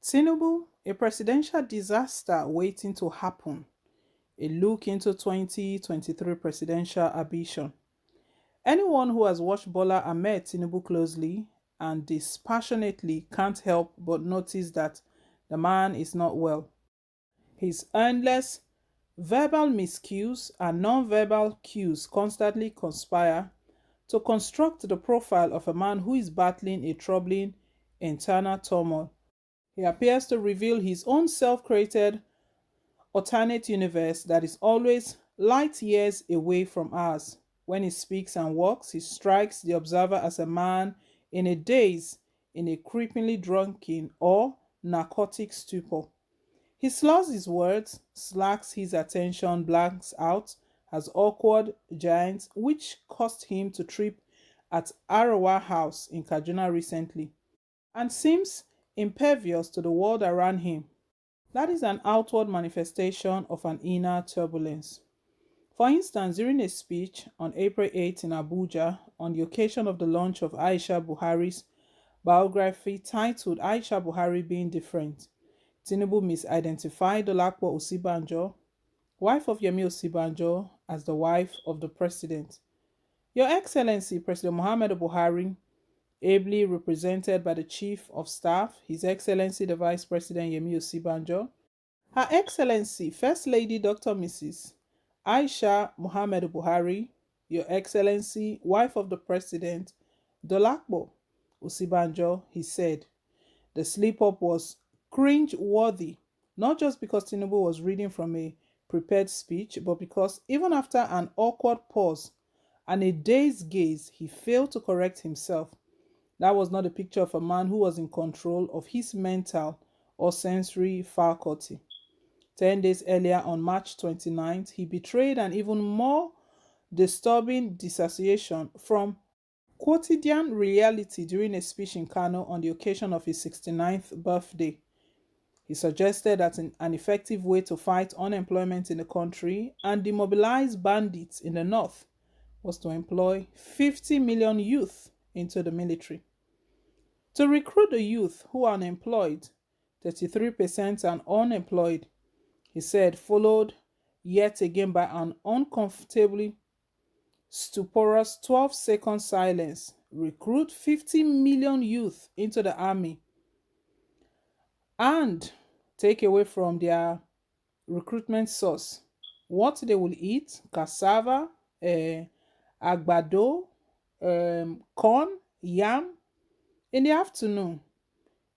Tinubu, a presidential disaster waiting to happen. A look into 2023 presidential ambition. Anyone who has watched Bola Ahmed Tinubu closely and dispassionately can't help but notice that the man is not well. His endless verbal miscues and non-verbal cues constantly conspire to construct the profile of a man who is battling a troubling internal turmoil. He appears to reveal his own self-created alternate universe that is always light years away from ours. When he speaks and walks, he strikes the observer as a man in a daze, in a creepingly drunken or narcotic stupor. He slurs his words, slacks his attention, blanks out, as awkward giants, which caused him to trip at Arawa House in Kaduna recently, and seems impervious to the world around him. That is an outward manifestation of an inner turbulence. For instance, during a speech on April 8 in Abuja on the occasion of the launch of Aisha Buhari's biography titled Aisha Buhari Being Different, Tinubu misidentified Dolapo Osibanjo, wife of Yemi Osibanjo, as the wife of the president. Your Excellency President Muhammad Buhari, ably represented by the Chief of Staff, His Excellency the Vice President Yemi Osibanjo, Her Excellency First Lady Dr. Mrs. Aisha Muhammad Buhari, Your Excellency, wife of the President, Dolakbo Osibanjo, he said. The slip-up was cringe-worthy, not just because Tinubu was reading from a prepared speech, but because even after an awkward pause and a dazed gaze, he failed to correct himself. That was not a picture of a man who was in control of his mental or sensory faculty. 10 days earlier, on March 29th, he betrayed an even more disturbing dissociation from quotidian reality during a speech in Kano on the occasion of his 69th birthday. He suggested that an effective way to fight unemployment in the country and demobilize bandits in the north was to employ 50 million youth into the military. To recruit the youth who are unemployed, 33% are unemployed, he said, followed yet again by an uncomfortably stuporous 12-second silence. Recruit 50 million youth into the army and take away from their recruitment source what they will eat: cassava, agbado, corn, yam. In the afternoon,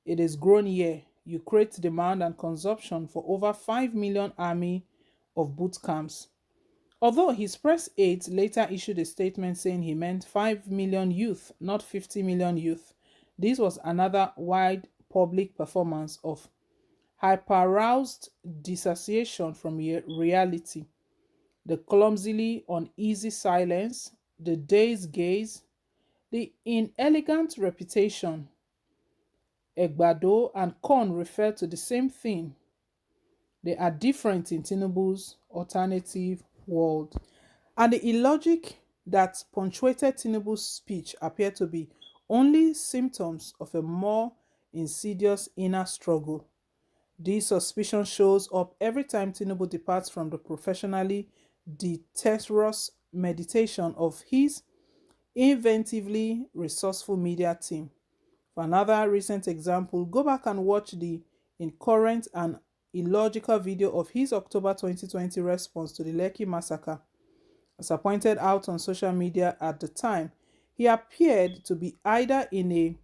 it is grown here. You create demand and consumption for over 5 million army of boot camps. Although his press aides later issued a statement saying he meant 5 million youth, not 50 million youth. This was another wide public performance of hyper-aroused dissociation from reality. The clumsily uneasy silence, the dazed gaze, the inelegant reputation. Egbado and corn refer to the same thing. They are different in Tinubu's alternative world. And the illogic that punctuated Tinubu's speech appear to be only symptoms of a more insidious inner struggle. This suspicion shows up every time Tinubu departs from the professionally dexterous meditation of his inventively resourceful media team. For another recent example, go back and watch the incoherent and illogical video of his October 2020 response to the Lekki massacre. As I pointed out on social media at the time, he appeared to be either in a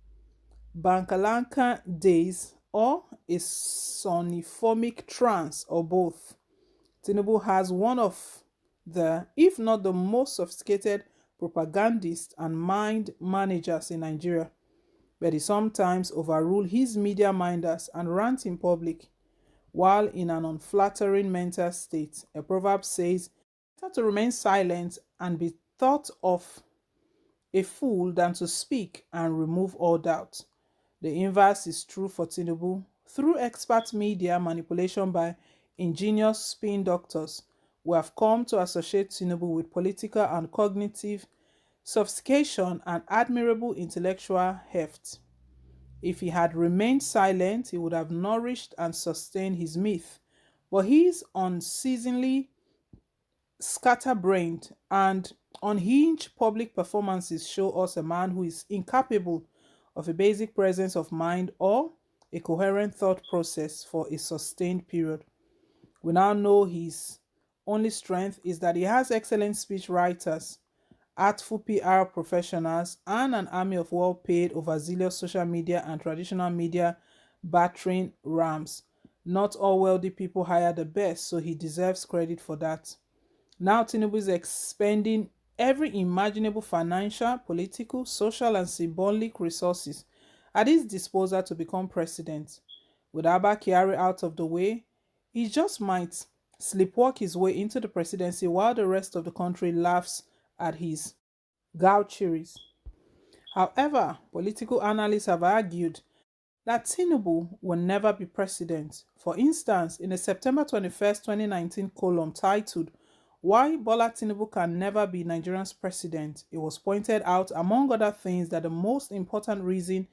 Bankalanka daze or a soniformic trance or both. Tinubu has one of the, if not the most sophisticated propagandists and mind managers in Nigeria, but he sometimes overrules his media minders and rant in public while in an unflattering mental state. A proverb says, better to remain silent and be thought of a fool than to speak and remove all doubt. The inverse is true for Tinubu. Through expert media manipulation by ingenious spin doctors, we have come to associate Tinubu with political and cognitive sophistication and admirable intellectual heft. If he had remained silent, he would have nourished and sustained his myth. But his unceasingly scatterbrained and unhinged public performances show us a man who is incapable of a basic presence of mind or a coherent thought process for a sustained period. We now know his only strength is that he has excellent speech writers, artful PR professionals, and an army of well paid, overzealous social media and traditional media battering rams. Not all wealthy people hire the best, so he deserves credit for that. Now Tinubu is expending every imaginable financial, political, social, and symbolic resources at his disposal to become president. With Abba Kyari out of the way, he just might sleepwalk his way into the presidency while the rest of the country laughs at his gaucheries. However, political analysts have argued that Tinubu will never be president. For instance, in a September 21st, 2019 column titled Why Bola Tinubu Can Never Be Nigeria's President, it was pointed out, among other things, that the most important reason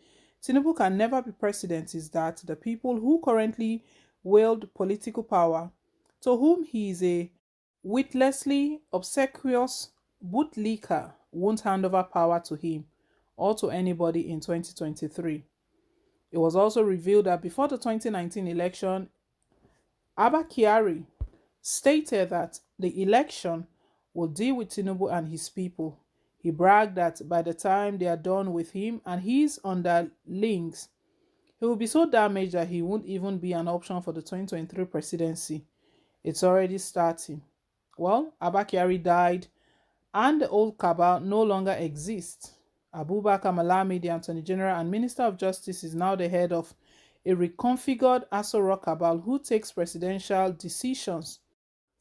Tinubu can never be president is that the people who currently wield political power, to whom he is a witlessly obsequious bootlicker, won't hand over power to him or to anybody in 2023. It was also revealed that before the 2019 election, Abba Kyari stated that the election will deal with Tinubu and his people. He bragged that by the time they are done with him and his underlings, he will be so damaged that he won't even be an option for the 2023 presidency. It's already starting. Well, Abba Kyari died and the old cabal no longer exists. Abubakar Malami, the Attorney General and Minister of Justice, is now the head of a reconfigured Aso Rock cabal who takes presidential decisions.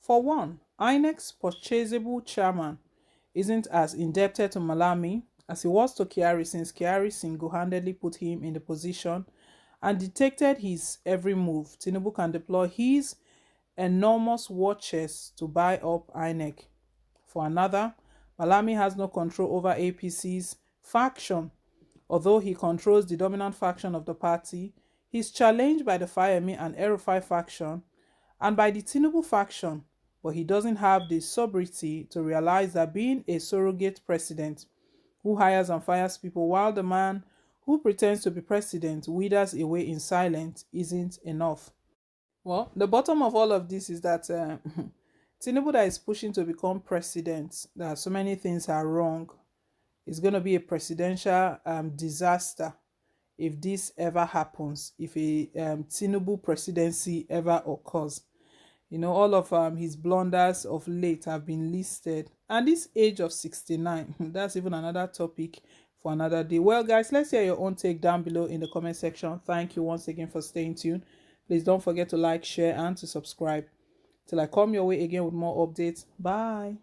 For one, INEC's purchasable chairman isn't as indebted to Malami as he was to Kyari, since Kyari single-handedly put him in the position and dictated his every move. Tinubu can deploy his enormous war chest to buy up INEC. For another, Malami has no control over APC's faction. Although he controls the dominant faction of the party, he is challenged by the Fayemi and El-Rufai faction and by the Tinubu faction, but he doesn't have the sobriety to realize that being a surrogate president who hires and fires people while the man who pretends to be president withers away in silence isn't enough. Well, the bottom of all of this is that Tinubu that is pushing to become president, that so many things are wrong. It's going to be a presidential disaster if this ever happens, if a Tinubu presidency ever occurs. You know, all of his blunders of late have been listed. And this age of 69, that's even another topic for another day. Well, guys, let's hear your own take down below in the comment section. Thank you once again for staying tuned. Please don't forget to like, share, and to subscribe. Till I come your way again with more updates. Bye.